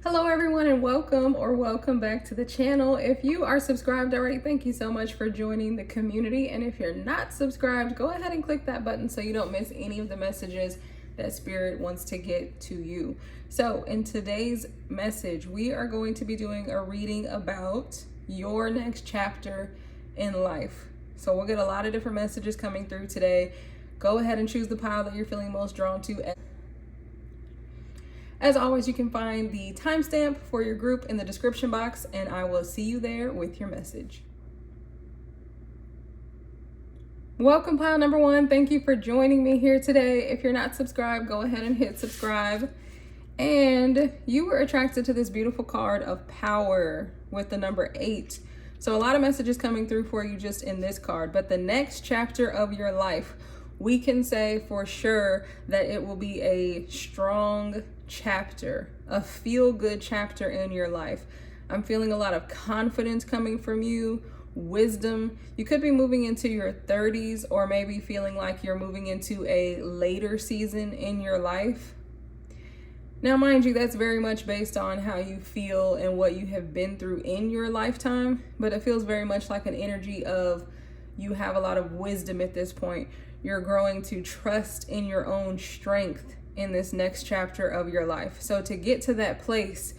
Hello everyone and welcome back to the channel. If you are subscribed already, thank you so much for joining the community. And if you're not subscribed, go ahead and click that button so you don't miss any of the messages that Spirit wants to get to you. So in today's message, we are going to be doing a reading about your next chapter in life. So we'll get a lot of different messages coming through today. Go ahead and choose the pile that you're feeling most drawn to. As always, you can find the timestamp for your group in the description box, and I will see you there with your message. Welcome, pile number one. Thank you for joining me here today. If you're not subscribed, go ahead and hit subscribe. And you were attracted to this beautiful card of power with the number 8. So a lot of messages coming through for you just in this card, but the next chapter of your life, we can say for sure that it will be a strong chapter, a feel-good chapter in your life. I'm feeling a lot of confidence coming from you, wisdom. You could be moving into your 30s or maybe feeling like you're moving into a later season in your life. Now, mind you, that's very much based on how you feel and what you have been through in your lifetime, but it feels very much like an energy of you have a lot of wisdom at this point. You're growing to trust in your own strength in this next chapter of your life. So to get to that place,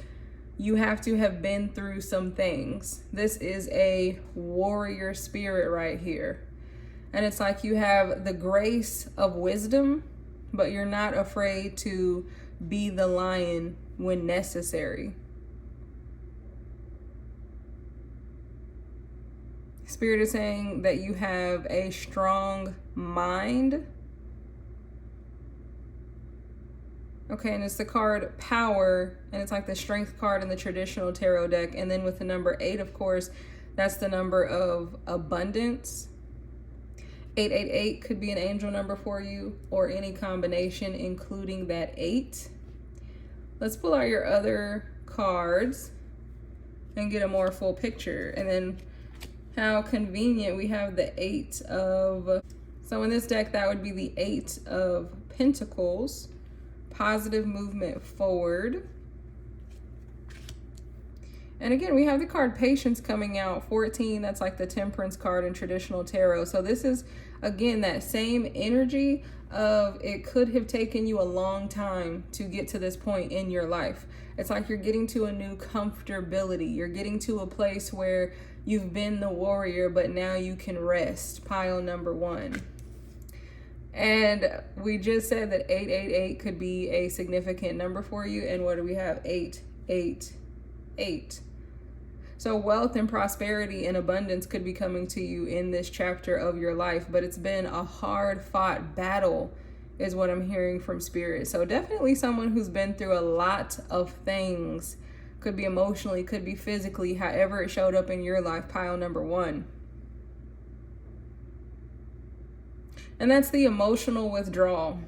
you have to have been through some things. This is a warrior spirit right here. And it's like you have the grace of wisdom, but you're not afraid to be the lion when necessary. Spirit is saying that you have a strong mind. Okay, and it's the card Power, and it's like the strength card in the traditional tarot deck. And then with the number 8, of course, that's the number of abundance. 888 could be an angel number for you, or any combination, including that 8. Let's pull out your other cards and get a more full picture. And then how convenient, we have the 8 of, so in this deck, that would be the 8 of Pentacles, positive movement forward. And again, we have the card Patience coming out, 14, that's like the Temperance card in traditional tarot. So this is, again, that same energy of it could have taken you a long time to get to this point in your life. It's like you're getting to a new comfortability. You're getting to a place where you've been the warrior, but now you can rest, pile number 1. And we just said that 888 could be a significant number for you. And what do we have? 888. So wealth and prosperity and abundance could be coming to you in this chapter of your life, but it's been a hard fought battle is what I'm hearing from Spirit. So definitely someone who's been through a lot of things. Could be emotionally, could be physically, however it showed up in your life, pile number 1. And that's the emotional withdrawal.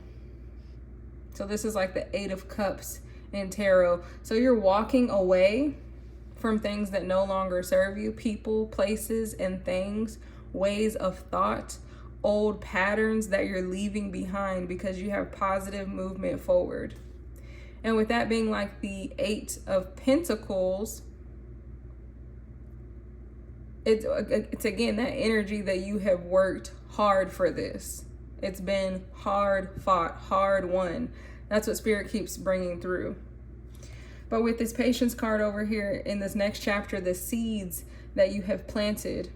So this is like the 8 of Cups in tarot. So you're walking away from things that no longer serve you, people, places, and things, ways of thought, old patterns that you're leaving behind because you have positive movement forward. And with that being like the 8 of Pentacles, it's again that energy that you have worked hard for this. It's been hard fought, hard won. That's what Spirit keeps bringing through. But with this Patience card over here in this next chapter, the seeds that you have planted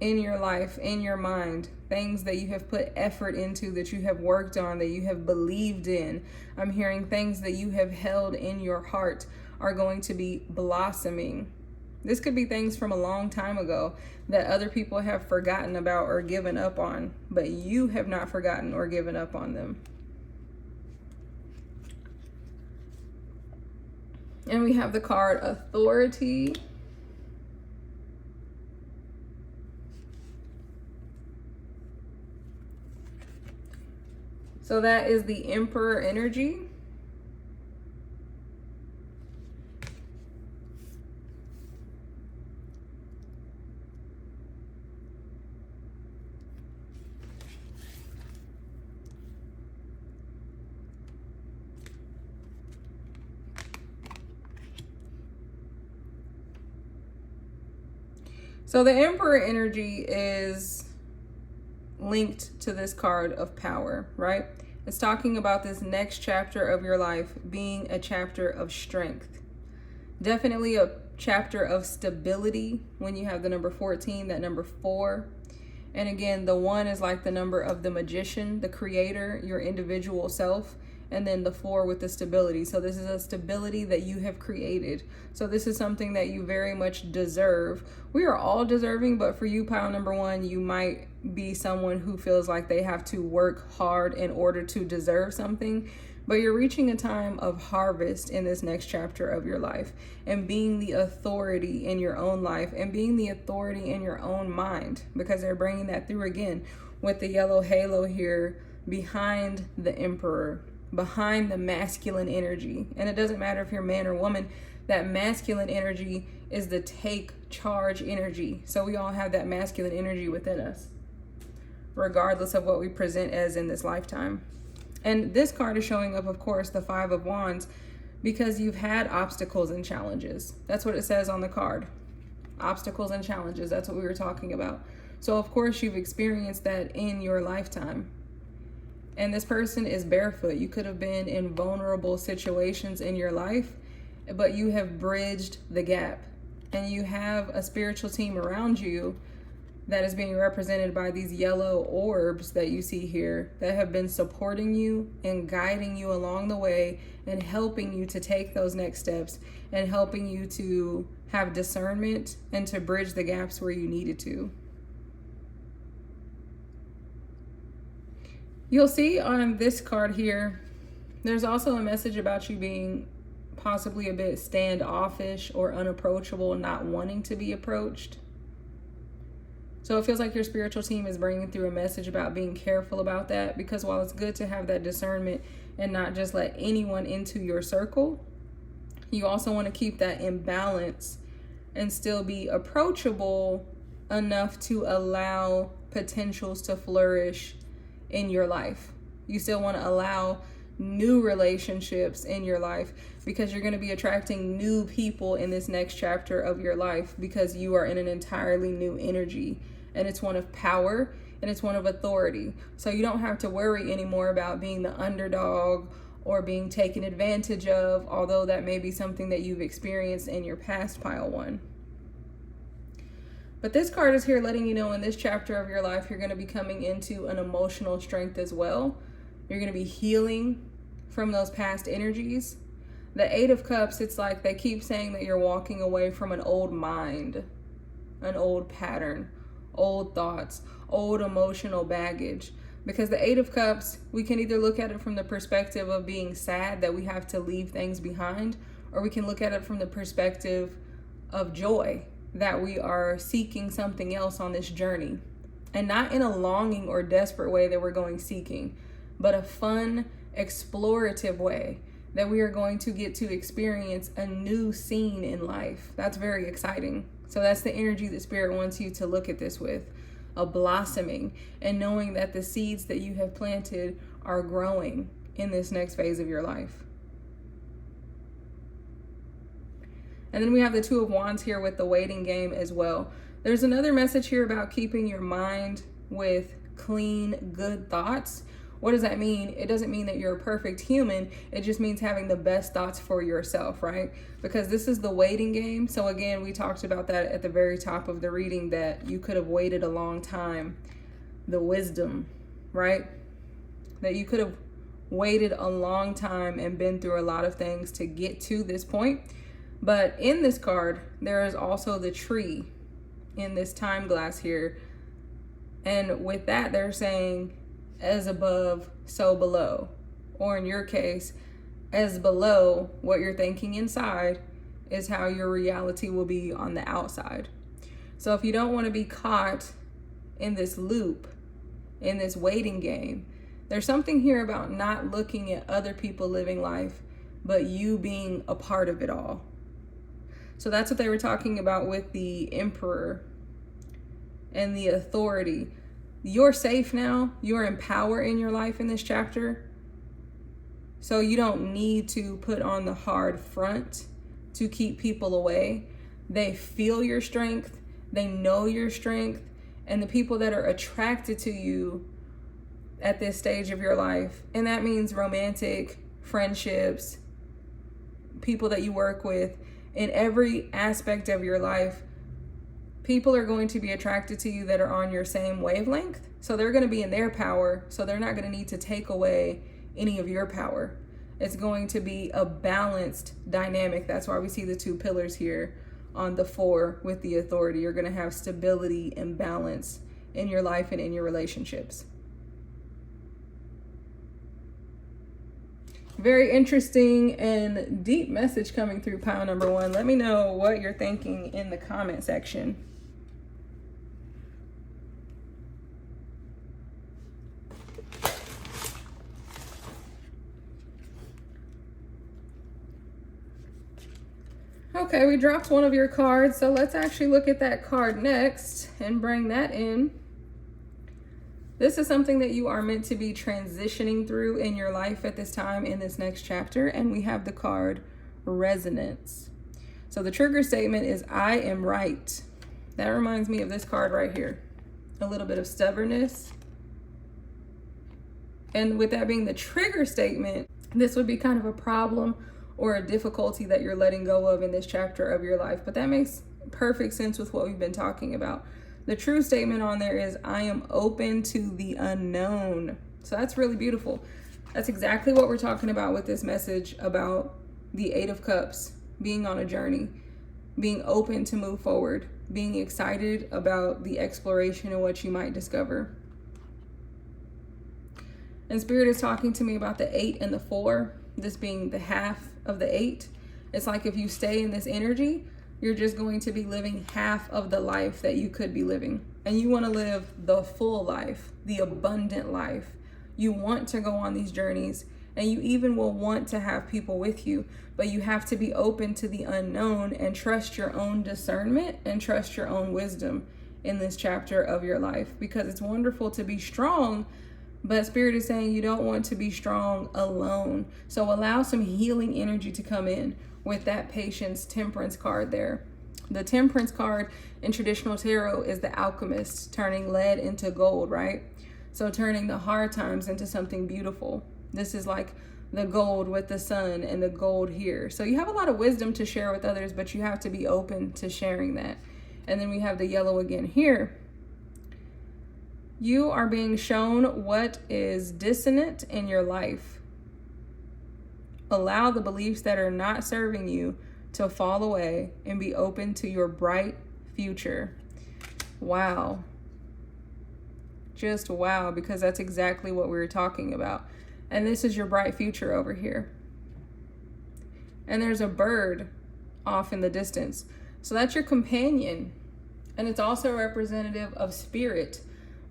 in your life, in your mind, things that you have put effort into, that you have worked on, that you have believed in. I'm hearing things that you have held in your heart are going to be blossoming. This could be things from a long time ago that other people have forgotten about or given up on, but you have not forgotten or given up on them. And we have the card Authority. So that is the Emperor energy. So the Emperor energy is linked to this card of power, right? It's talking about this next chapter of your life being a chapter of strength. Definitely a chapter of stability when you have the number 14, that number 4. And again, the 1 is like the number of the magician, the creator, your individual self. And then the 4 with the stability. So this is a stability that you have created. So this is something that you very much deserve. We are all deserving, but for you, pile number 1, you might be someone who feels like they have to work hard in order to deserve something. But you're reaching a time of harvest in this next chapter of your life, and being the authority in your own life and being the authority in your own mind, because they're bringing that through again with the yellow halo here behind the Emperor, behind the masculine energy. And it doesn't matter if you're man or woman, that masculine energy is the take charge energy. So we all have that masculine energy within us, regardless of what we present as in this lifetime. And this card is showing up, of course, the 5 of Wands, because you've had obstacles and challenges. That's what it says on the card. Obstacles and challenges, that's what we were talking about. So of course you've experienced that in your lifetime. And this person is barefoot. You could have been in vulnerable situations in your life, but you have bridged the gap. And you have a spiritual team around you that is being represented by these yellow orbs that you see here, that have been supporting you and guiding you along the way and helping you to take those next steps and helping you to have discernment and to bridge the gaps where you needed to. You'll see on this card here, there's also a message about you being possibly a bit standoffish or unapproachable, not wanting to be approached. So it feels like your spiritual team is bringing through a message about being careful about that, because while it's good to have that discernment and not just let anyone into your circle, you also want to keep that in balance and still be approachable enough to allow potentials to flourish in your life. You still want to allow new relationships in your life, because you're going to be attracting new people in this next chapter of your life, because you are in an entirely new energy, and it's one of power and it's one of authority. So you don't have to worry anymore about being the underdog or being taken advantage of, although that may be something that you've experienced in your past, pile 1. But this card is here letting you know in this chapter of your life, you're going to be coming into an emotional strength as well. You're going to be healing from those past energies. The 8 of Cups, it's like they keep saying that you're walking away from an old mind, an old pattern, old thoughts, old emotional baggage. Because the 8 of Cups, we can either look at it from the perspective of being sad that we have to leave things behind, or we can look at it from the perspective of joy, that we are seeking something else on this journey. And not in a longing or desperate way that we're going seeking, but a fun, explorative way that we are going to get to experience a new scene in life. That's very exciting. So that's the energy that Spirit wants you to look at this with, a blossoming, and knowing that the seeds that you have planted are growing in this next phase of your life. And then we have the 2 of Wands here with the waiting game as well. There's another message here about keeping your mind with clean, good thoughts. What does that mean? It doesn't mean that you're a perfect human. It just means having the best thoughts for yourself, right? Because this is the waiting game. So again, we talked about that at the very top of the reading, that you could have waited a long time. The wisdom, right? That you could have waited a long time and been through a lot of things to get to this point. But in this card, there is also the tree in this time glass here. And with that, they're saying, as above, so below. Or in your case, as below what you're thinking inside is how your reality will be on the outside. So if you don't want to be caught in this loop, in this waiting game, there's something here about not looking at other people living life, but you being a part of it all. So that's what they were talking about with the Emperor and the authority. You're safe now. You're in power in your life in this chapter. So you don't need to put on the hard front to keep people away. They feel your strength. They know your strength. And the people that are attracted to you at this stage of your life, and that means romantic, friendships, people that you work with, in every aspect of your life, people are going to be attracted to you that are on your same wavelength. So they're going to be in their power. So they're not going to need to take away any of your power. It's going to be a balanced dynamic. That's why we see the two pillars here on the 4 with the authority. You're going to have stability and balance in your life and in your relationships. Very interesting and deep message coming through, pile number 1. Let me know what you're thinking in the comment section. Okay, we dropped one of your cards, so let's actually look at that card next and bring that in. This is something that you are meant to be transitioning through in your life at this time in this next chapter, and we have the card Resonance. So the trigger statement is I am right. That reminds me of this card right here. A little bit of stubbornness. And with that being the trigger statement, this would be kind of a problem or a difficulty that you're letting go of in this chapter of your life. But that makes perfect sense with what we've been talking about. The true statement on there is I am open to the unknown. So that's really beautiful. That's exactly what we're talking about with this message about the 8 of Cups, being on a journey, being open to move forward, being excited about the exploration and what you might discover. And Spirit is talking to me about the 8 and the 4, this being the half of the 8. It's like if you stay in this energy, you're just going to be living half of the life that you could be living. And you want to live the full life, the abundant life. You want to go on these journeys, and you even will want to have people with you, but you have to be open to the unknown and trust your own discernment and trust your own wisdom in this chapter of your life, because it's wonderful to be strong, but Spirit is saying you don't want to be strong alone. So allow some healing energy to come in with that Patience Temperance card there. The Temperance card in traditional tarot is the alchemist, turning lead into gold, right? So turning the hard times into something beautiful. This is like the gold with the sun and the gold here. So you have a lot of wisdom to share with others, but you have to be open to sharing that. And then we have the yellow again here. You are being shown what is dissonant in your life. Allow the beliefs that are not serving you to fall away and be open to your bright future. Wow. Just wow, because that's exactly what we were talking about. And this is your bright future over here. And there's a bird off in the distance. So that's your companion. And it's also representative of spirit.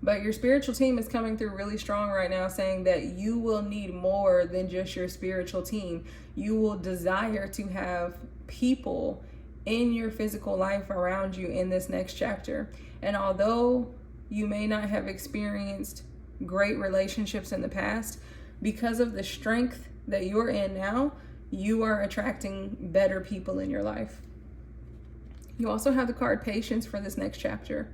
But your spiritual team is coming through really strong right now, saying that you will need more than just your spiritual team. You will desire to have people in your physical life around you in this next chapter. And although you may not have experienced great relationships in the past, because of the strength that you're in now, you are attracting better people in your life. You also have the card Patience for this next chapter.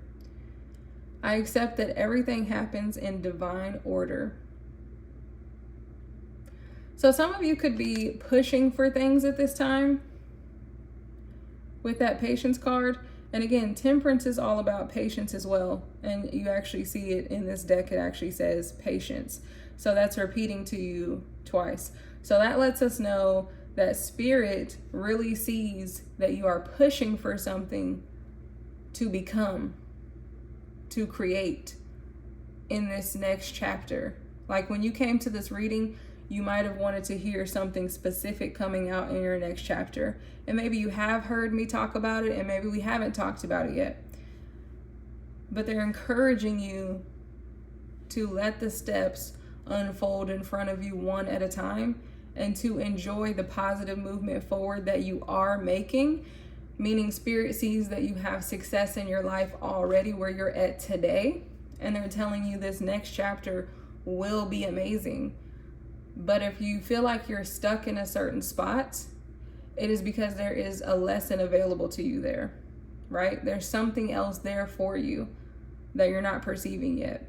I accept that everything happens in divine order. So some of you could be pushing for things at this time with that Patience card. And again, Temperance is all about patience as well. And you actually see it in this deck. It actually says patience. So that's repeating to you twice. So that lets us know that Spirit really sees that you are pushing for something to become, to create in this next chapter. Like when you came to this reading, you might have wanted to hear something specific coming out in your next chapter. And maybe you have heard me talk about it, and maybe we haven't talked about it yet. But they're encouraging you to let the steps unfold in front of you one at a time, and to enjoy the positive movement forward that you are making. Meaning Spirit sees that you have success in your life already where you're at today, and they're telling you this next chapter will be amazing. But if you feel like you're stuck in a certain spot, it is because there is a lesson available to you there. right? There's something else there for you that you're not perceiving yet.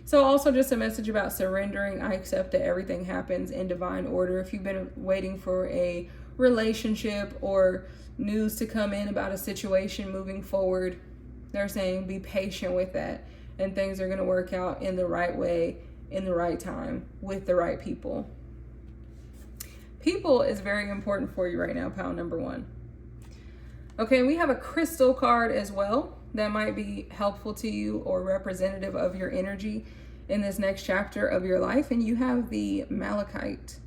So also just a message about surrendering. I accept that everything happens in divine order. If you've been waiting for a relationship or news to come in about a situation moving forward, they're saying be patient with that, and things are going to work out in the right way, in the right time, with the right people. People is very important for you right now, pile number one. Okay, we have a crystal card as well that might be helpful to you or representative of your energy in this next chapter of your life. And you have the malachite.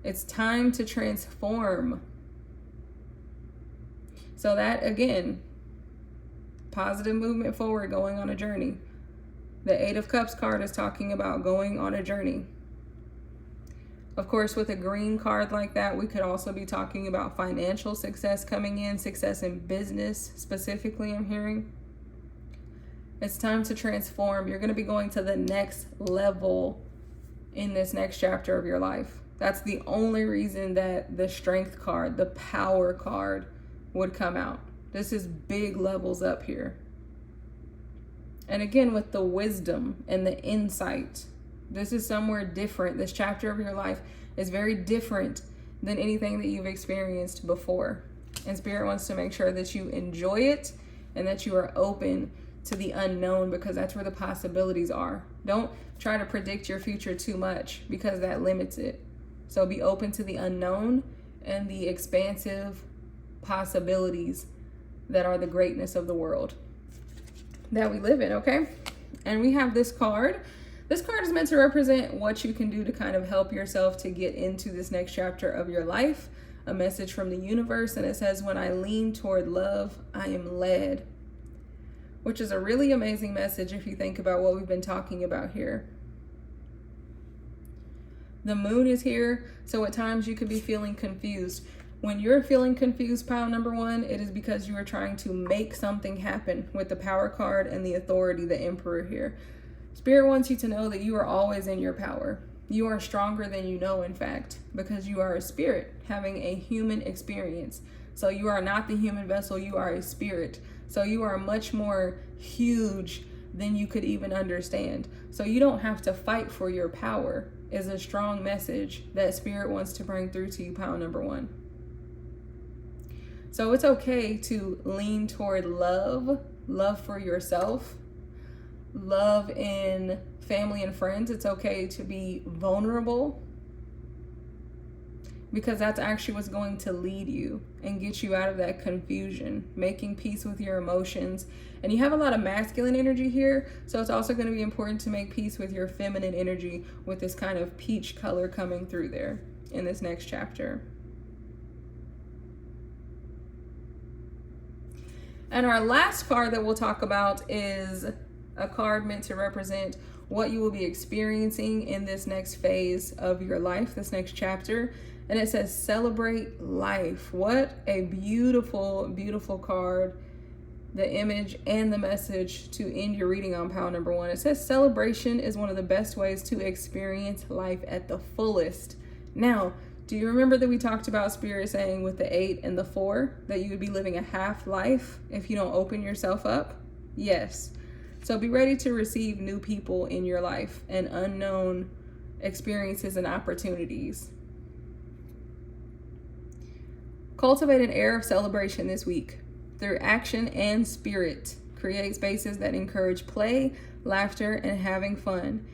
It's time to transform. So that, again, positive movement forward, going on a journey. The Eight of Cups card is talking about going on a journey. Of course, with a green card like that, we could also be talking about financial success coming in, success in business specifically, I'm hearing. It's time to transform. You're going to be going to the next level in this next chapter of your life. That's the only reason that the Strength card, the Power card, would come out. This is big levels up here. And again, with the wisdom and the insight, this is somewhere different. This chapter of your life is very different than anything that you've experienced before. And Spirit wants to make sure that you enjoy it and that you are open to the unknown, because that's where the possibilities are. Don't try to predict your future too much, because that limits it. So be open to the unknown and the expansive possibilities that are the greatness of the world that we live in, okay? And we have this card. This card is meant to represent what you can do to kind of help yourself to get into this next chapter of your life. A message from the universe, and it says, when I lean toward love, I am led. Which is a really amazing message if you think about what we've been talking about here. The moon is here, so at times you could be feeling confused. When you're feeling confused, pile number one, it is because you are trying to make something happen with the Power card and the Authority, the Emperor here. Spirit wants you to know that you are always in your power. You are stronger than you know, in fact, because you are a spirit having a human experience. So you are not the human vessel, you are a spirit. So you are much more huge than you could even understand. So you don't have to fight for your power, is a strong message that Spirit wants to bring through to you, pile number one. So it's okay to lean toward love for yourself, love in family and friends. It's okay to be vulnerable, because that's actually what's going to lead you and get you out of that confusion, making peace with your emotions. And you have a lot of masculine energy here, so it's also going to be important to make peace with your feminine energy with this kind of peach color coming through there in this next chapter. And our last card that we'll talk about is a card meant to represent what you will be experiencing in this next phase of your life, this next chapter. And it says, celebrate life. What a beautiful, beautiful card. The image and the message to end your reading on pile number one. It says, celebration is one of the best ways to experience life at the fullest. Now, do you remember that we talked about Spirit saying with the 8 and the 4 that you would be living a half life if you don't open yourself up? Yes. So be ready to receive new people in your life and unknown experiences and opportunities. Cultivate an air of celebration this week through action and spirit. Create spaces that encourage play, laughter, and having fun.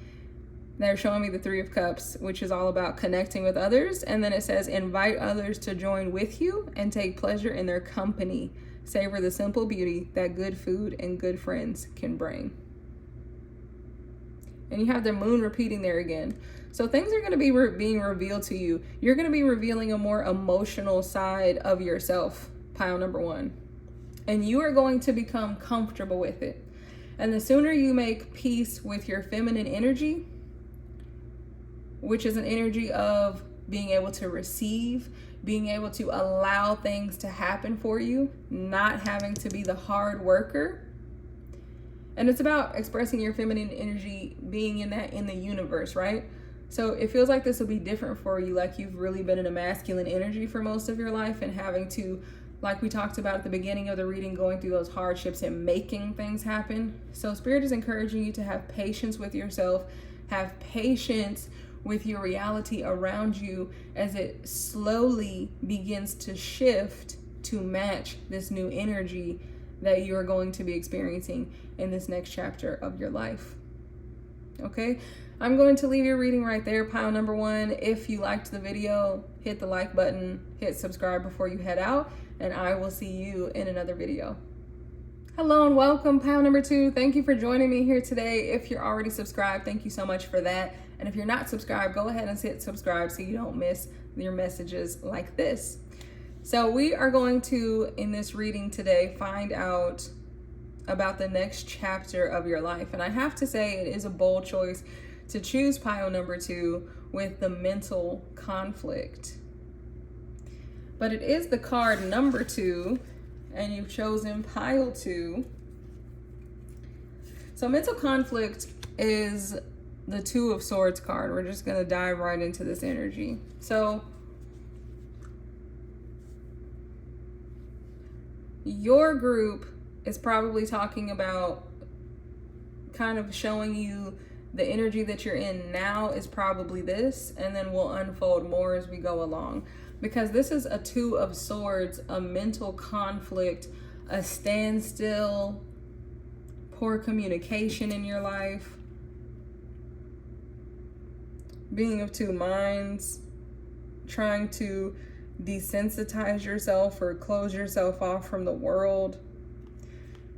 They're showing me the 3 of Cups, which is all about connecting with others. And then it says, invite others to join with you and take pleasure in their company. Savor the simple beauty that good food and good friends can bring. And you have the moon repeating there again. So things are going to be being revealed to you. You're going to be revealing a more emotional side of yourself, pile number one. And you are going to become comfortable with it. And the sooner you make peace with your feminine energy, which is an energy of being able to receive, being able to allow things to happen for you, not having to be the hard worker. And it's about expressing your feminine energy, being in the universe, right? So it feels like this will be different for you, like you've really been in a masculine energy for most of your life and having to, like we talked about at the beginning of the reading, going through those hardships and making things happen. So Spirit is encouraging you to have patience with yourself, have patience with your reality around you as it slowly begins to shift to match this new energy that you're going to be experiencing in this next chapter of your life. Okay, I'm going to leave your reading right there, pile number 1. If you liked the video, hit the like button, hit subscribe before you head out, and I will see you in another video. Hello and welcome, pile number 2. Thank you for joining me here today. If you're already subscribed, thank you so much for that. And if you're not subscribed, go ahead and hit subscribe so you don't miss your messages like this. So we are going to, in this reading today, find out about the next chapter of your life. And I have to say, it is a bold choice to choose pile number 2 with the mental conflict. But it is the card number 2, and you've chosen pile 2. So mental conflict is the 2 of Swords card. We're just going to dive right into this energy. So your group is probably talking about kind of showing you the energy that you're in now is probably this, and then we'll unfold more as we go along. Because this is a 2 of Swords, a mental conflict, a standstill, poor communication in your life, being of 2 minds, trying to desensitize yourself or close yourself off from the world.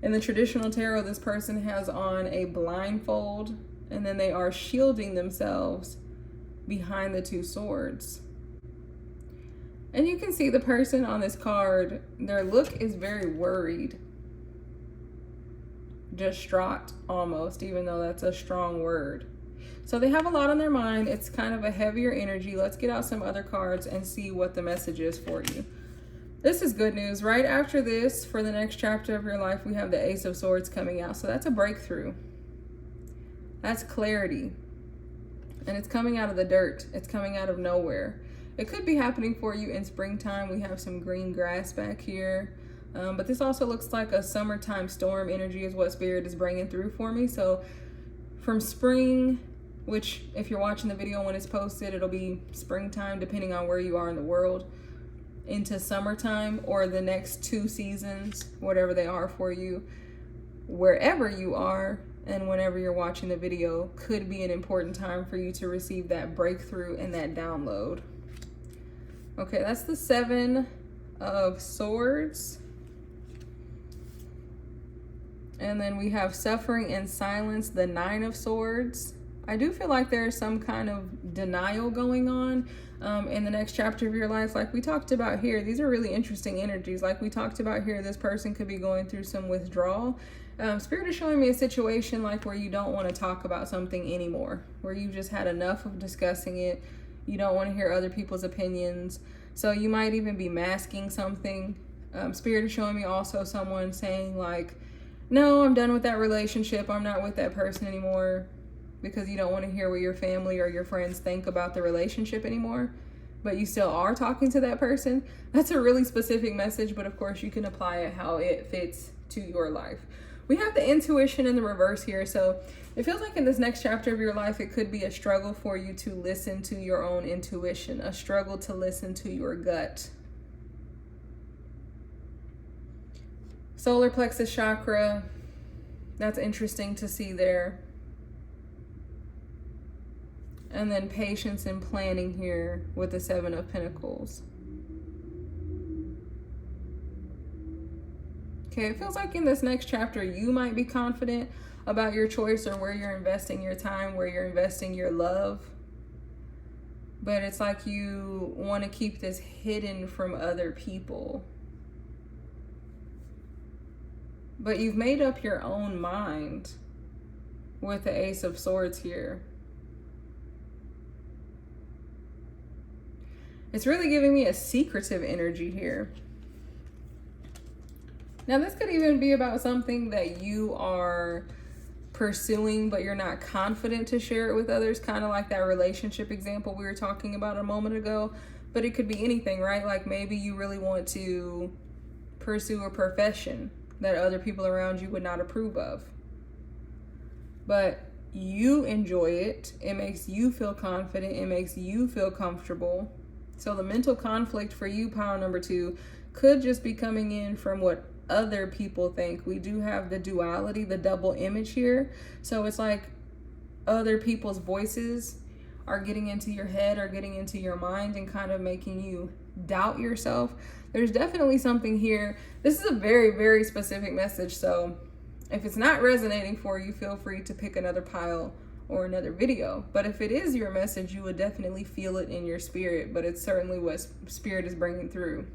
In the traditional tarot, this person has on a blindfold, and then they are shielding themselves behind the 2 swords. And you can see the person on this card, their look is very worried, distraught almost, even though that's a strong word. So they have a lot on their mind. It's kind of a heavier energy. Let's get out some other cards and see what the message is for you. This is good news. Right after this, for the next chapter of your life, we have the Ace of Swords coming out. So that's a breakthrough. That's clarity. And it's coming out of the dirt. It's coming out of nowhere. It could be happening for you in springtime. We have some green grass back here. But this also looks like a summertime storm energy is what Spirit is bringing through for me. So from spring, which if you're watching the video when it's posted, it'll be springtime depending on where you are in the world, into summertime, or the next 2 seasons, whatever they are for you, wherever you are and whenever you're watching the video, could be an important time for you to receive that breakthrough and that download. Okay, that's the 7 of Swords. And then we have suffering and silence, the 9 of Swords. I do feel like there's some kind of denial going on in the next chapter of your life. Like we talked about here, these are really interesting energies. Like we talked about here, this person could be going through some withdrawal. Spirit is showing me a situation like where you don't want to talk about something anymore, where you've just had enough of discussing it. You don't want to hear other people's opinions. So you might even be masking something. Spirit is showing me also someone saying like, no, I'm done with that relationship. I'm not with that person anymore, because you don't want to hear what your family or your friends think about the relationship anymore, but you still are talking to that person. That's a really specific message, but of course you can apply it how it fits to your life. We have the intuition in the reverse here. So it feels like in this next chapter of your life, it could be a struggle for you to listen to your own intuition, a struggle to listen to your gut. Solar plexus chakra, that's interesting to see there. And then patience and planning here with the 7 of Pentacles. Okay, it feels like in this next chapter, you might be confident about your choice or where you're investing your time, where you're investing your love. But it's like you want to keep this hidden from other people. But you've made up your own mind with the Ace of Swords here. It's really giving me a secretive energy here. Now, this could even be about something that you are pursuing, but you're not confident to share it with others, kind of like that relationship example we were talking about a moment ago. But it could be anything, right? Like maybe you really want to pursue a profession that other people around you would not approve of, but you enjoy it. It makes you feel confident. It makes you feel comfortable. So the mental conflict for you, pile number 2, could just be coming in from what other people think. We do have the duality, the double image here. So it's like other people's voices are getting into your head or getting into your mind and kind of making you doubt yourself. There's definitely something here. This is a very, very specific message. So if it's not resonating for you, feel free to pick another pile or another video. But if it is your message, you would definitely feel it in your spirit, but it's certainly what spirit is bringing through.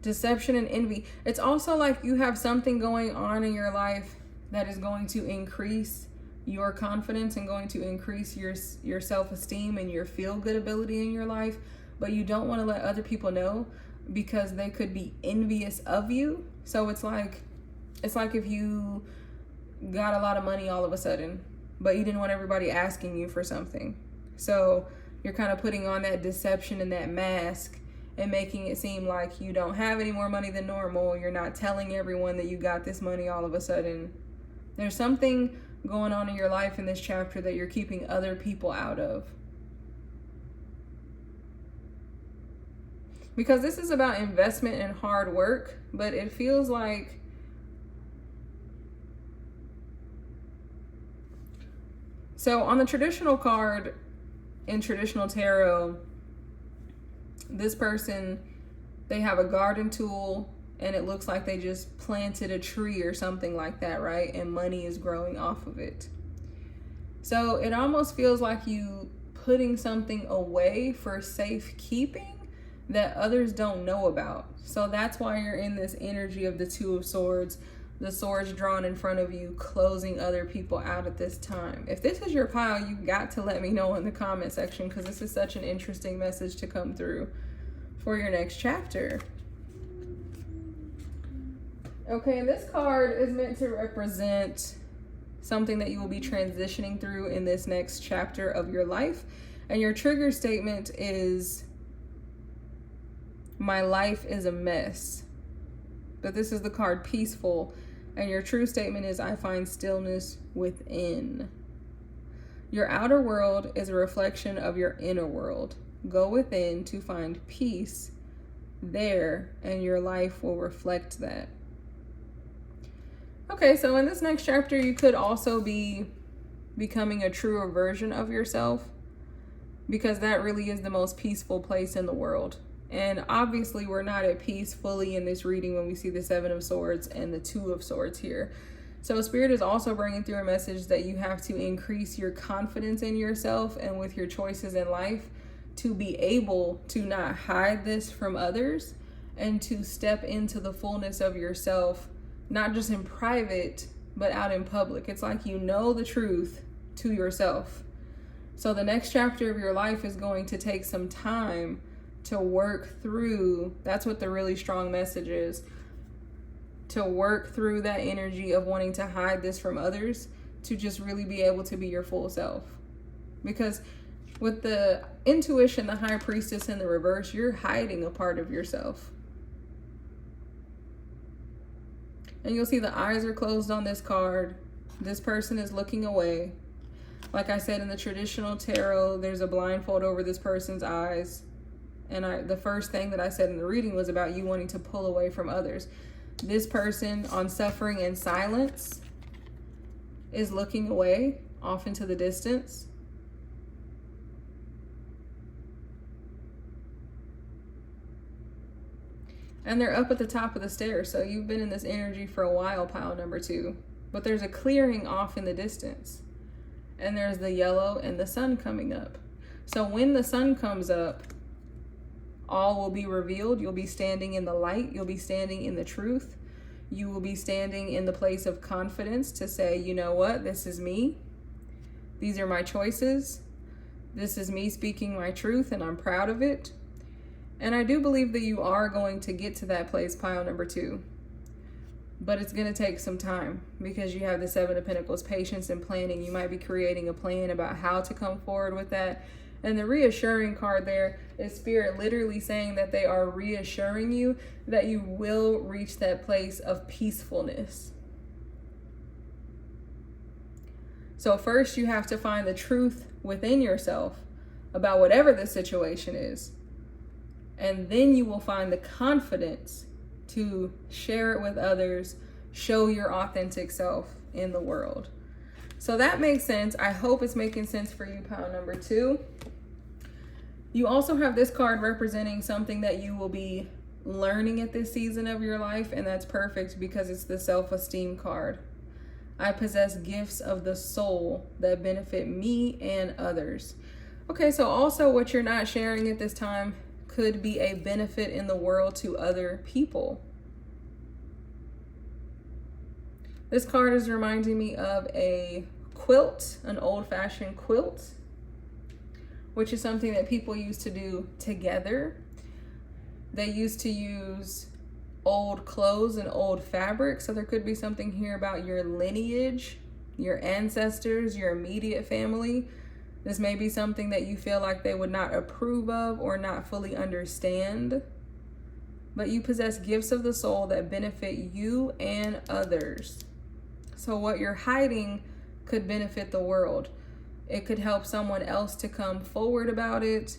Deception and envy. It's also like you have something going on in your life that is going to increase your confidence and going to increase your self-esteem and your feel-good ability in your life, but you don't want to let other people know because they could be envious of you. So it's like if you got a lot of money all of a sudden, but you didn't want everybody asking you for something. So you're kind of putting on that deception and that mask and making it seem like you don't have any more money than normal. You're not telling everyone that you got this money all of a sudden. There's something going on in your life in this chapter that you're keeping other people out of. Because this is about investment and hard work, but it feels like so on the traditional card in traditional tarot, this person, they have a garden tool and it looks like they just planted a tree or something like that, right? And money is growing off of it. So it almost feels like you putting something away for safekeeping that others don't know about. So that's why you're in this energy of the Two of Swords, the swords drawn in front of you, closing other people out at this time. If this is your pile, you got to let me know in the comment section, because this is such an interesting message to come through for your next chapter. Okay, and this card is meant to represent something that you will be transitioning through in this next chapter of your life. And your trigger statement is, my life is a mess. But this is the card Peaceful. And your true statement is, I find stillness within. Your outer world is a reflection of your inner world. Go within to find peace there, and your life will reflect that. Okay, so in this next chapter, you could also be becoming a truer version of yourself, because that really is the most peaceful place in the world. And obviously we're not at peace fully in this reading when we see the Seven of Swords and the Two of Swords here. So Spirit is also bringing through a message that you have to increase your confidence in yourself and with your choices in life to be able to not hide this from others and to step into the fullness of yourself, not just in private, but out in public. It's like you know the truth to yourself. So the next chapter of your life is going to take some time to work through. That's what the really strong message is. To work through that energy of wanting to hide this from others, to just really be able to be your full self. Because with the intuition, the High Priestess in the reverse, you're hiding a part of yourself. And you'll see the eyes are closed on this card. This person is looking away. Like I said, in the traditional tarot, there's a blindfold over this person's eyes. And the first thing that I said in the reading was about you wanting to pull away from others. This person on suffering in silence is looking away off into the distance. And they're up at the top of the stairs. So you've been in this energy for a while, pile number 2. But there's a clearing off in the distance. And there's the yellow and the sun coming up. So when the sun comes up, all will be revealed. You'll be standing in the light. You'll be standing in the truth. You will be standing in the place of confidence to say, you know what? This is me. These are my choices. This is me speaking my truth, and I'm proud of it. And I do believe that you are going to get to that place, pile number 2. But it's going to take some time because you have the 7 of Pentacles, patience and planning. You might be creating a plan about how to come forward with that. And the reassuring card there is Spirit literally saying that they are reassuring you that you will reach that place of peacefulness. So first you have to find the truth within yourself about whatever the situation is. And then you will find the confidence to share it with others, show your authentic self in the world. So that makes sense. I hope it's making sense for you, pile number 2. You also have this card representing something that you will be learning at this season of your life, and that's perfect because it's the self-esteem card. I possess gifts of the soul that benefit me and others. Okay, so also what you're not sharing at this time could be a benefit in the world to other people. This card is reminding me of a quilt, an old-fashioned quilt, which is something that people used to do together. They used to use old clothes and old fabric. So there could be something here about your lineage, your ancestors, your immediate family. This may be something that you feel like they would not approve of or not fully understand. But you possess gifts of the soul that benefit you and others. So what you're hiding could benefit the world. It could help someone else to come forward about it.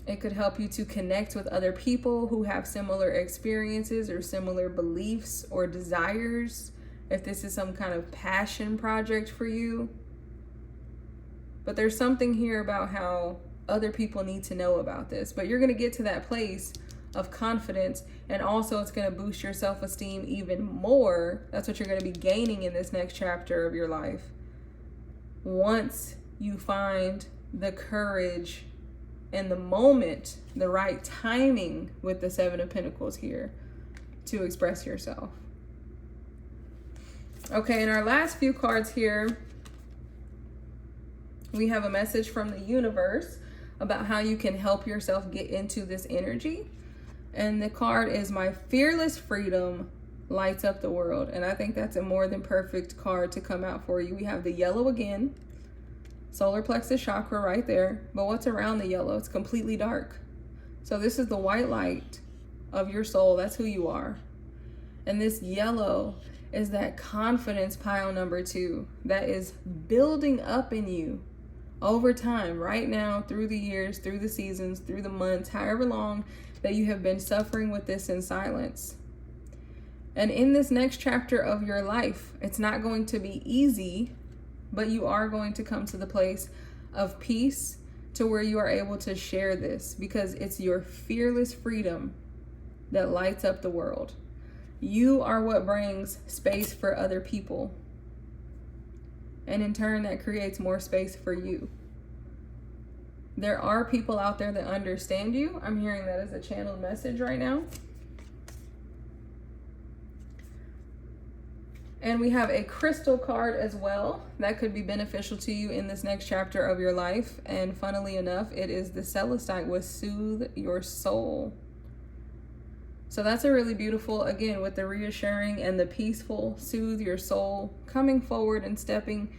It could help you to connect with other people who have similar experiences or similar beliefs or desires. If this is some kind of passion project for you. But there's something here about how other people need to know about this. But you're going to get to that place of confidence, and also it's going to boost your self-esteem even more. That's what you're going to be gaining in this next chapter of your life. Once you find the courage and the moment, the right timing with the 7 of Pentacles here to express yourself. Okay, in our last few cards here, we have a message from the universe about how you can help yourself get into this energy. And the card is My Fearless Freedom Lights Up the World. And I think that's a more than perfect card to come out for you. We have the yellow again, solar plexus chakra right there. But what's around the yellow? It's completely dark. So this is the white light of your soul. That's who you are. And this yellow is that confidence pile number 2 that is building up in you over time, right now, through the years, through the seasons, through the months, however long that you have been suffering with this in silence. And in this next chapter of your life, it's not going to be easy, but you are going to come to the place of peace to where you are able to share this, because it's your fearless freedom that lights up the world. You are what brings space for other people. And in turn, that creates more space for you. There are people out there that understand you. I'm hearing that as a channeled message right now. And we have a crystal card as well that could be beneficial to you in this next chapter of your life. And funnily enough, it is the Celestite with Soothe Your Soul. So that's a really beautiful, again, with the reassuring and the peaceful, soothe your soul, coming forward and stepping.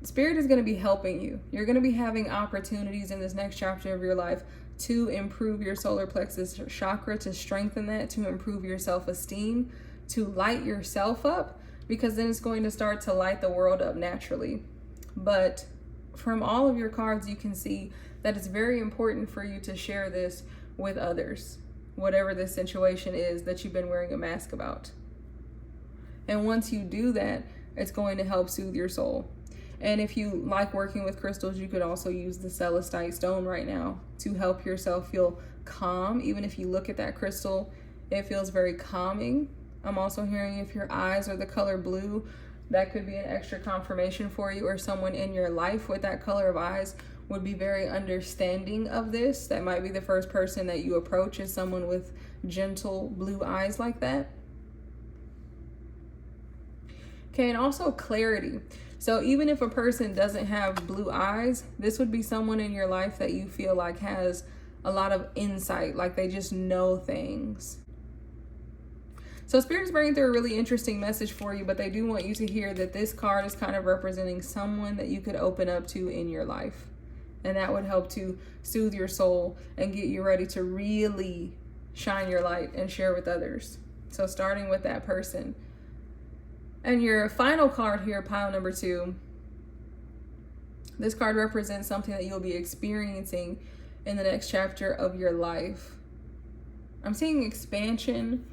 Spirit is going to be helping you. You're going to be having opportunities in this next chapter of your life to improve your solar plexus chakra, to strengthen that, to improve your self-esteem, to light yourself up, because then it's going to start to light the world up naturally. But from all of your cards, you can see that it's very important for you to share this with others, whatever this situation is that you've been wearing a mask about. And once you do that, it's going to help soothe your soul. And if you like working with crystals, you could also use the Celestite stone right now to help yourself feel calm. Even if you look at that crystal, it feels very calming. I'm also hearing if your eyes are the color blue, that could be an extra confirmation for you, or someone in your life with that color of eyes would be very understanding of this. That might be the first person that you approach, is someone with gentle blue eyes like that. Okay, and also clarity. So even if a person doesn't have blue eyes, this would be someone in your life that you feel like has a lot of insight, like they just know things. So Spirit's bringing through a really interesting message for you, but they do want you to hear that this card is kind of representing someone that you could open up to in your life. And that would help to soothe your soul and get you ready to really shine your light and share with others. So starting with that person. And your final card here, pile number 2. This card represents something that you'll be experiencing in the next chapter of your life. I'm seeing expansion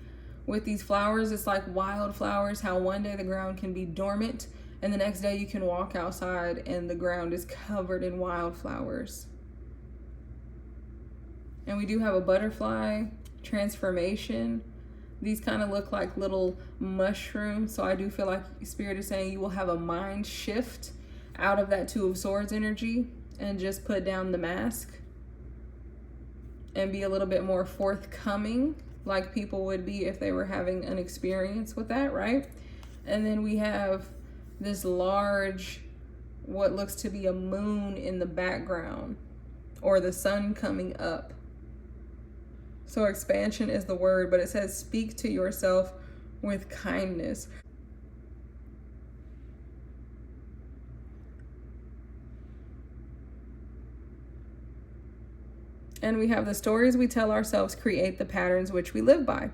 with these flowers. It's like wildflowers, how one day the ground can be dormant and the next day you can walk outside and the ground is covered in wildflowers. And we do have a butterfly, transformation. These kind of look like little mushrooms. So I do feel like Spirit is saying you will have a mind shift out of that Two of Swords energy and just put down the mask and be a little bit more forthcoming, like people would be if they were having an experience with that, right? And then we have this large, what looks to be a moon in the background, or the sun coming up. So expansion is the word, but it says speak to yourself with kindness. And we have the stories we tell ourselves create the patterns which we live by.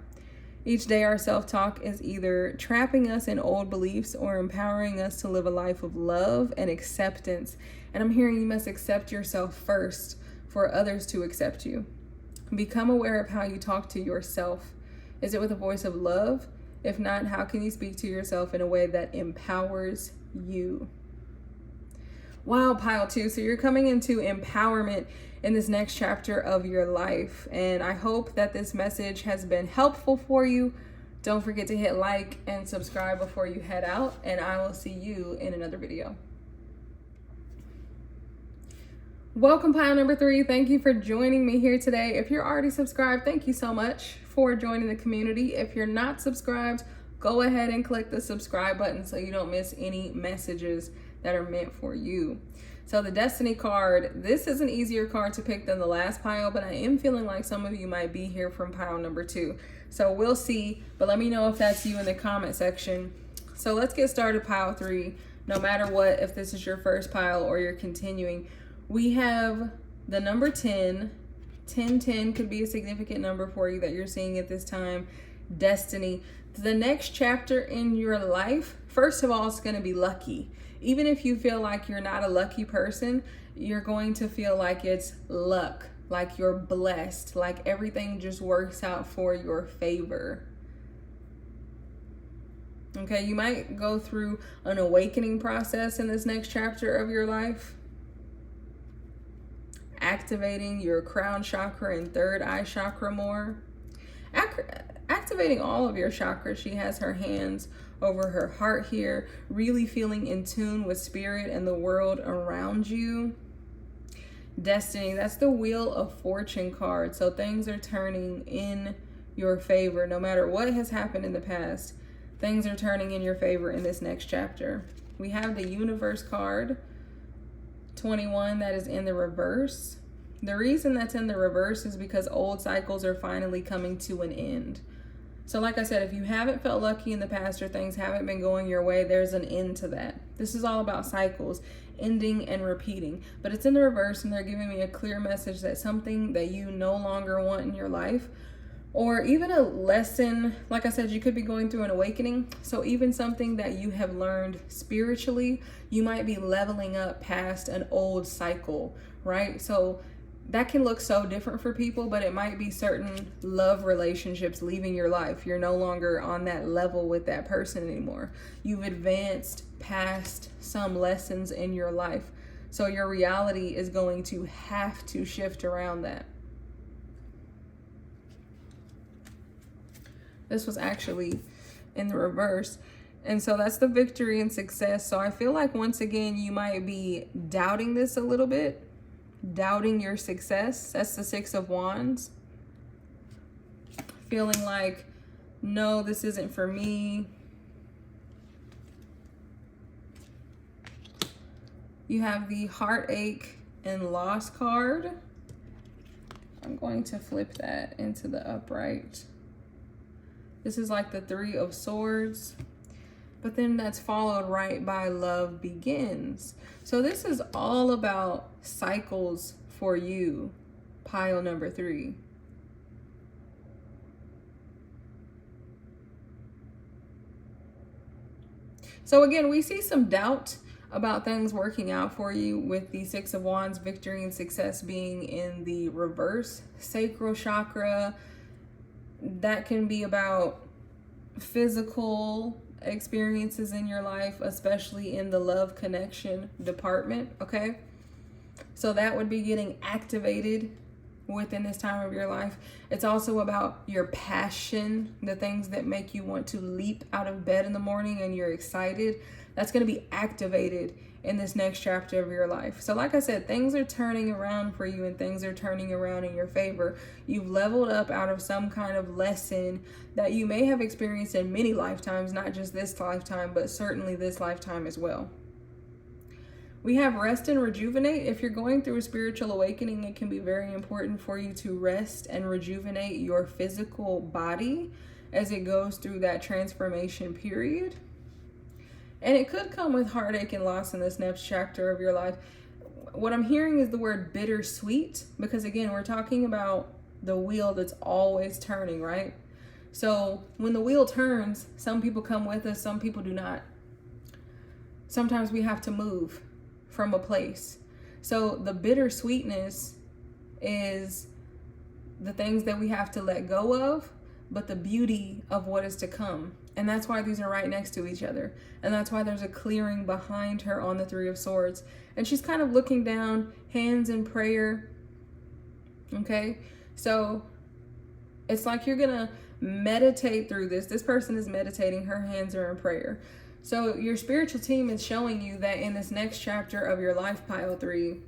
Each day our self-talk is either trapping us in old beliefs or empowering us to live a life of love and acceptance. And I'm hearing you must accept yourself first for others to accept you. Become aware of how you talk to yourself. Is it with a voice of love? If not, how can you speak to yourself in a way that empowers you? Wow, pile 2. So you're coming into empowerment in this next chapter of your life. And I hope that this message has been helpful for you. Don't forget to hit like and subscribe before you head out. And I will see you in another video. Welcome, pile number 3. Thank you for joining me here today. If you're already subscribed, thank you so much for joining the community. If you're not subscribed, go ahead and click the subscribe button so you don't miss any messages that are meant for you. So the Destiny card, this is an easier card to pick than the last pile, but I am feeling like some of you might be here from pile number 2. So we'll see, but let me know if that's you in the comment section. So let's get started, pile 3. No matter what, if this is your first pile or you're continuing, we have the number 10. 1010 could be a significant number for you that you're seeing at this time. Destiny. The next chapter in your life, first of all, it's going to be lucky. Even if you feel like you're not a lucky person, you're going to feel like it's luck, like you're blessed, like everything just works out for your favor. Okay, you might go through an awakening process in this next chapter of your life. Activating your crown chakra and third eye chakra more. Activating all of your chakras. She has her hands over her heart here, really feeling in tune with spirit and the world around you. Destiny, that's the Wheel of Fortune card. So things are turning in your favor. No matter what has happened in the past, things are turning in your favor in this next chapter. We have the Universe card, 21, that is in the reverse. The reason that's in the reverse is because old cycles are finally coming to an end. So like I said, if you haven't felt lucky in the past or things haven't been going your way, there's an end to that. This is all about cycles, ending and repeating. But it's in the reverse, and they're giving me a clear message that something that you no longer want in your life, or even a lesson, like I said, you could be going through an awakening. So even something that you have learned spiritually, you might be leveling up past an old cycle, right? So that can look so different for people, but it might be certain love relationships leaving your life. You're no longer on that level with that person anymore. You've advanced past some lessons in your life. So your reality is going to have to shift around that. This was actually in the reverse. And so that's the victory and success. So I feel like once again, you might be doubting this a little bit. Doubting your success. That's the Six of Wands. Feeling like, no, this isn't for me. You have the heartache and loss card. I'm going to flip that into the upright. This is like the Three of Swords, but then that's followed right by love begins. So this is all about cycles for you, pile number 3. So again, we see some doubt about things working out for you with the Six of Wands, victory and success being in the reverse. Sacral chakra, that can be about physical experiences in your life, especially in the love connection department, okay? So that would be getting activated within this time of your life. It's also about your passion, the things that make you want to leap out of bed in the morning and you're excited. That's going to be activated in this next chapter of your life. So like I said, things are turning around for you and things are turning around in your favor. You've leveled up out of some kind of lesson that you may have experienced in many lifetimes, not just this lifetime, but certainly this lifetime as well. We have rest and rejuvenate. If you're going through a spiritual awakening, it can be very important for you to rest and rejuvenate your physical body as it goes through that transformation period. And it could come with heartache and loss in this next chapter of your life. What I'm hearing is the word bittersweet, because again, we're talking about the wheel that's always turning, right? So when the wheel turns, some people come with us, some people do not. Sometimes we have to move from a place. So the bittersweetness is the things that we have to let go of, but the beauty of what is to come. And that's why these are right next to each other. And that's why there's a clearing behind her on the Three of Swords. And she's kind of looking down, hands in prayer. Okay? So it's like you're gonna meditate through this. This person is meditating, her hands are in prayer. So your spiritual team is showing you that in this next chapter of your life, pile 3,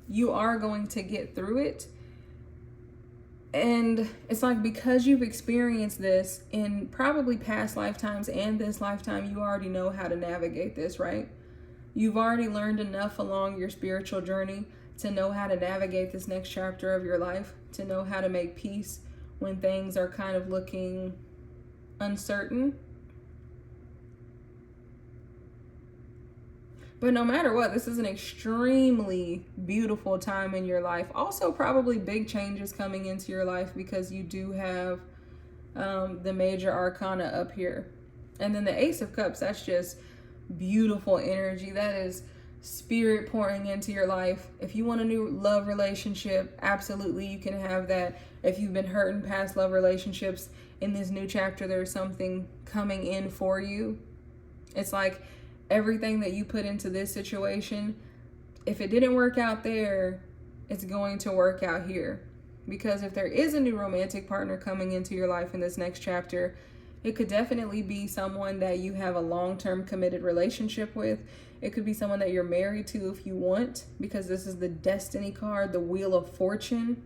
you are going to get through it. And it's like, because you've experienced this in probably past lifetimes and this lifetime, you already know how to navigate this, right? You've already learned enough along your spiritual journey to know how to navigate this next chapter of your life, to know how to make peace when things are kind of looking uncertain. But no matter what, this is an extremely beautiful time in your life. Also, probably big changes coming into your life because you do have the major arcana up here. And then the Ace of Cups, that's just beautiful energy. That is spirit pouring into your life. If you want a new love relationship, absolutely you can have that. If you've been hurt in past love relationships, in this new chapter, there's something coming in for you. It's like, everything that you put into this situation, if it didn't work out there, it's going to work out here. Because if there is a new romantic partner coming into your life in this next chapter, it could definitely be someone that you have a long-term committed relationship with. It could be someone that you're married to if you want, because this is the Destiny card, the Wheel of Fortune.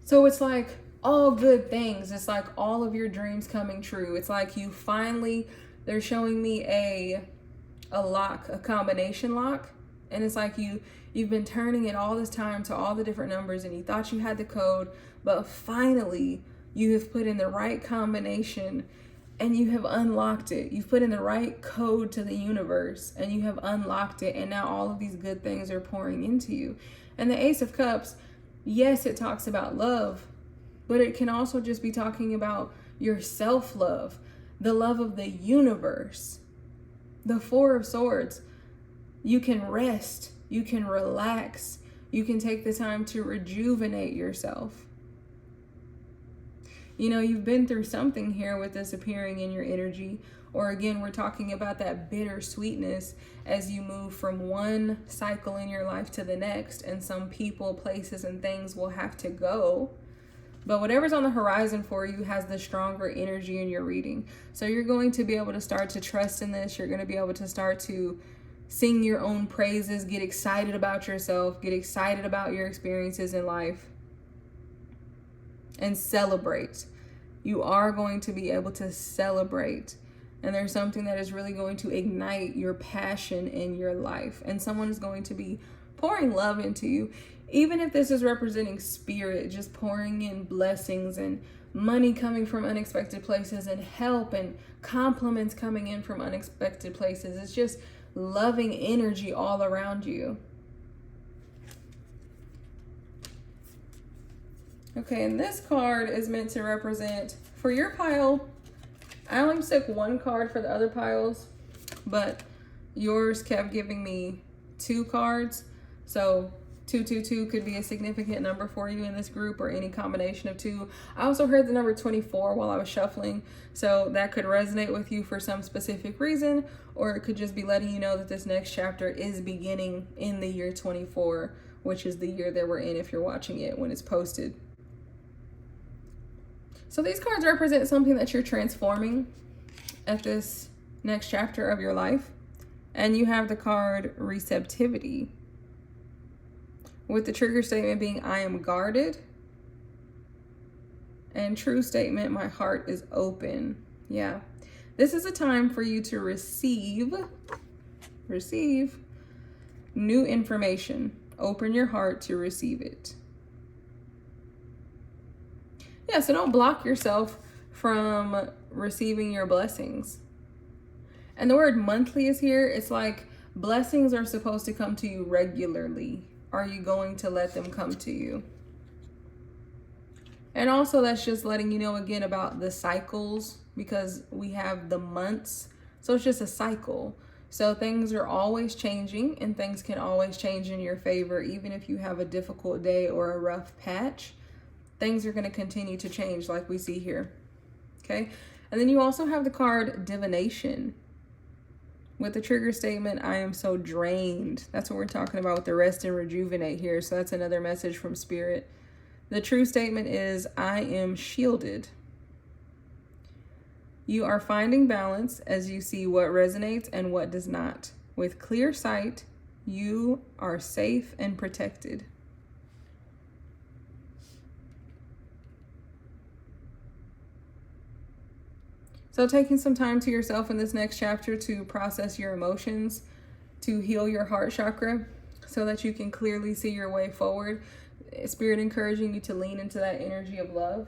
So it's like all good things. It's like all of your dreams coming true. It's like you finally... They're showing me a lock, a combination lock. And it's like you've been turning it all this time to all the different numbers and you thought you had the code, but finally you have put in the right combination and you have unlocked it. You've put in the right code to the universe and you have unlocked it. And now all of these good things are pouring into you. And the Ace of Cups, yes, it talks about love, but it can also just be talking about your self-love. The love of the universe. The Four of Swords. You can rest. You can relax. You can take the time to rejuvenate yourself. You know, you've been through something here with this appearing in your energy. Or again, we're talking about that bittersweetness as you move from one cycle in your life to the next. And some people, places, and things will have to go. But whatever's on the horizon for you has the stronger energy in your reading. So you're going to be able to start to trust in this. You're going to be able to start to sing your own praises, get excited about yourself, get excited about your experiences in life, and celebrate. You are going to be able to celebrate And there's something that is really going to ignite your passion in your life. And someone is going to be pouring love into you. Even if this is representing spirit, just pouring in blessings and money coming from unexpected places and help and compliments coming in from unexpected places. It's just loving energy all around you. Okay, and this card is meant to represent, for your pile, I only took one card for the other piles, but yours kept giving me 2 cards. So 222 could be a significant number for you in this group, or any combination of 2. I also heard the number 24 while I was shuffling, so that could resonate with you for some specific reason, or it could just be letting you know that this next chapter is beginning in the year 24, which is the year that we're in if you're watching it when it's posted. So these cards represent something that you're transforming at this next chapter of your life. And you have the card receptivity, with the trigger statement being, I am guarded. And true statement, my heart is open. Yeah. This is a time for you to receive new information. Open your heart to receive it. Yeah, so don't block yourself from receiving your blessings. And the word monthly is here. It's like blessings are supposed to come to you regularly. Are you going to let them come to you? And also that's just letting you know again about the cycles, because we have the months. So it's just a cycle. So things are always changing, and things can always change in your favor. Even if you have a difficult day or a rough patch, things are going to continue to change like we see here. Okay. And then you also have the card divination, with the trigger statement, I am so drained. That's what we're talking about with the rest and rejuvenate here. So that's another message from spirit. The true statement is, I am shielded. You are finding balance as you see what resonates and what does not. With clear sight, you are safe and protected. So taking some time to yourself in this next chapter to process your emotions, to heal your heart chakra so that you can clearly see your way forward. Spirit encouraging you to lean into that energy of love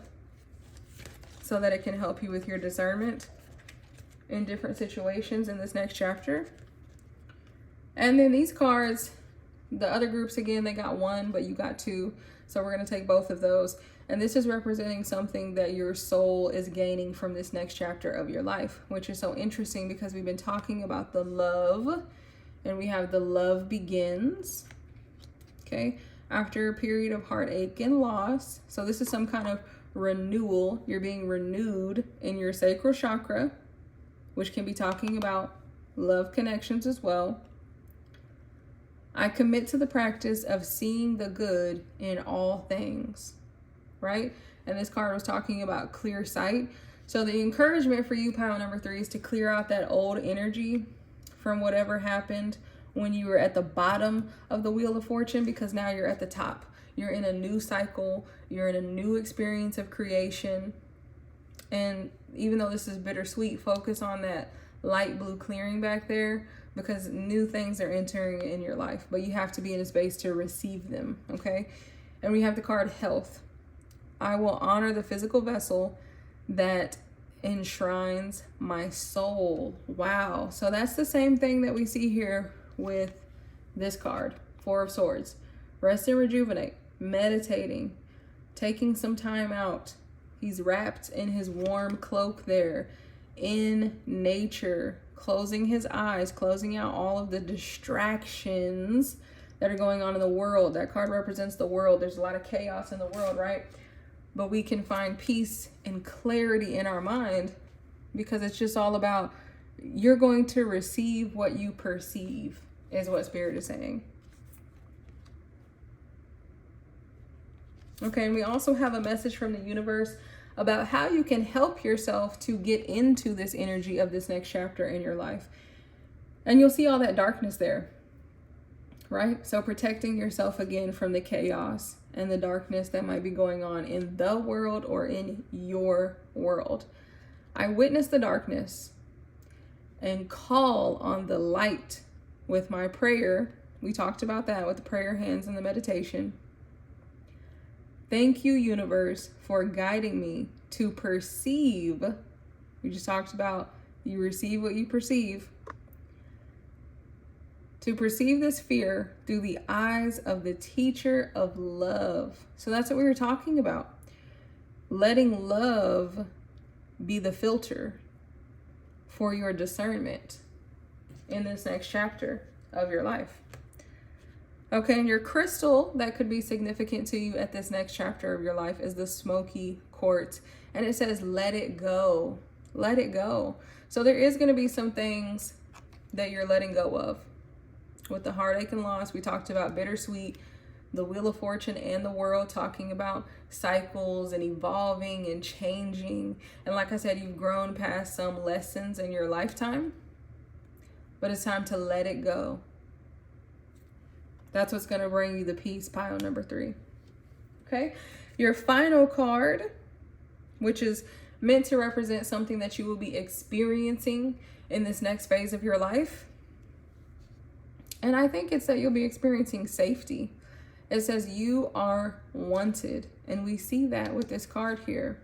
so that it can help you with your discernment in different situations in this next chapter. And then these cards, the other groups, again, they got 1, but you got 2. So we're going to take both of those. And this is representing something that your soul is gaining from this next chapter of your life, which is so interesting because we've been talking about the love, and we have the love begins, okay, after a period of heartache and loss. So this is some kind of renewal. You're being renewed in your sacral chakra, which can be talking about love connections as well. I commit to the practice of seeing the good in all things. Right? And this card was talking about clear sight. So the encouragement for you, pile number 3, is to clear out that old energy from whatever happened when you were at the bottom of the wheel of fortune, because now you're at the top. You're in a new cycle. You're in a new experience of creation. And even though this is bittersweet, focus on that light blue clearing back there, because new things are entering in your life, but you have to be in a space to receive them. Okay. And we have the card health. I will honor the physical vessel that enshrines my soul. Wow. So that's the same thing that we see here with this card, 4 of Swords. Rest and rejuvenate, meditating, taking some time out. He's wrapped in his warm cloak there in nature, closing his eyes, closing out all of the distractions that are going on in the world. That card represents the world. There's a lot of chaos in the world, right? But we can find peace and clarity in our mind, because it's just all about, you're going to receive what you perceive, is what Spirit is saying. Okay, and we also have a message from the universe about how you can help yourself to get into this energy of this next chapter in your life. And you'll see all that darkness there, right? So protecting yourself again from the chaos and the darkness that might be going on in the world or in your world. I witness the darkness. and call on the light with my prayer. We talked about that with the prayer hands and the meditation. Thank you, universe, for guiding me to perceive. We just talked about you receive what you perceive. To perceive this fear through the eyes of the teacher of love. So that's what we were talking about. Letting love be the filter for your discernment in this next chapter of your life. Okay, and your crystal that could be significant to you at this next chapter of your life is the smoky quartz. And it says, let it go. Let it go. So there is going to be some things that you're letting go of. With the heartache and loss, we talked about bittersweet, the Wheel of Fortune, and the World, talking about cycles and evolving and changing. And like I said, you've grown past some lessons in your lifetime, but it's time to let it go. That's what's going to bring you the peace, pile number 3. Okay, your final card, which is meant to represent something that you will be experiencing in this next phase of your life. And I think it's that you'll be experiencing safety. It says you are wanted. And we see that with this card here.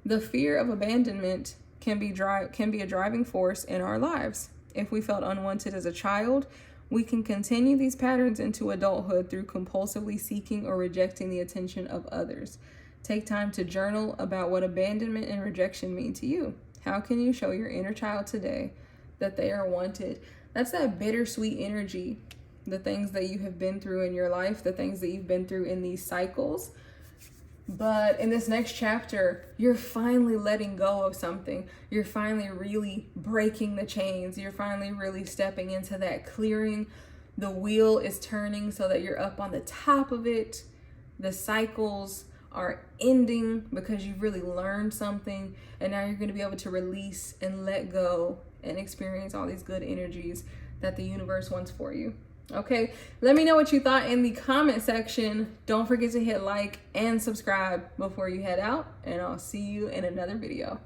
The fear of abandonment can be a driving force in our lives. If we felt unwanted as a child, we can continue these patterns into adulthood through compulsively seeking or rejecting the attention of others. Take time to journal about what abandonment and rejection mean to you. How can you show your inner child today that they are wanted? That's that bittersweet energy, the things that you have been through in your life, the things that you've been through in these cycles. But in this next chapter, you're finally letting go of something. You're finally really breaking the chains. You're finally really stepping into that clearing. The wheel is turning so that you're up on the top of it. The cycles are ending because you've really learned something. And now you're going to be able to release and let go and experience all these good energies that the universe wants for you. Okay, let me know what you thought in the comment section. Don't forget to hit like and subscribe before you head out, and I'll see you in another video.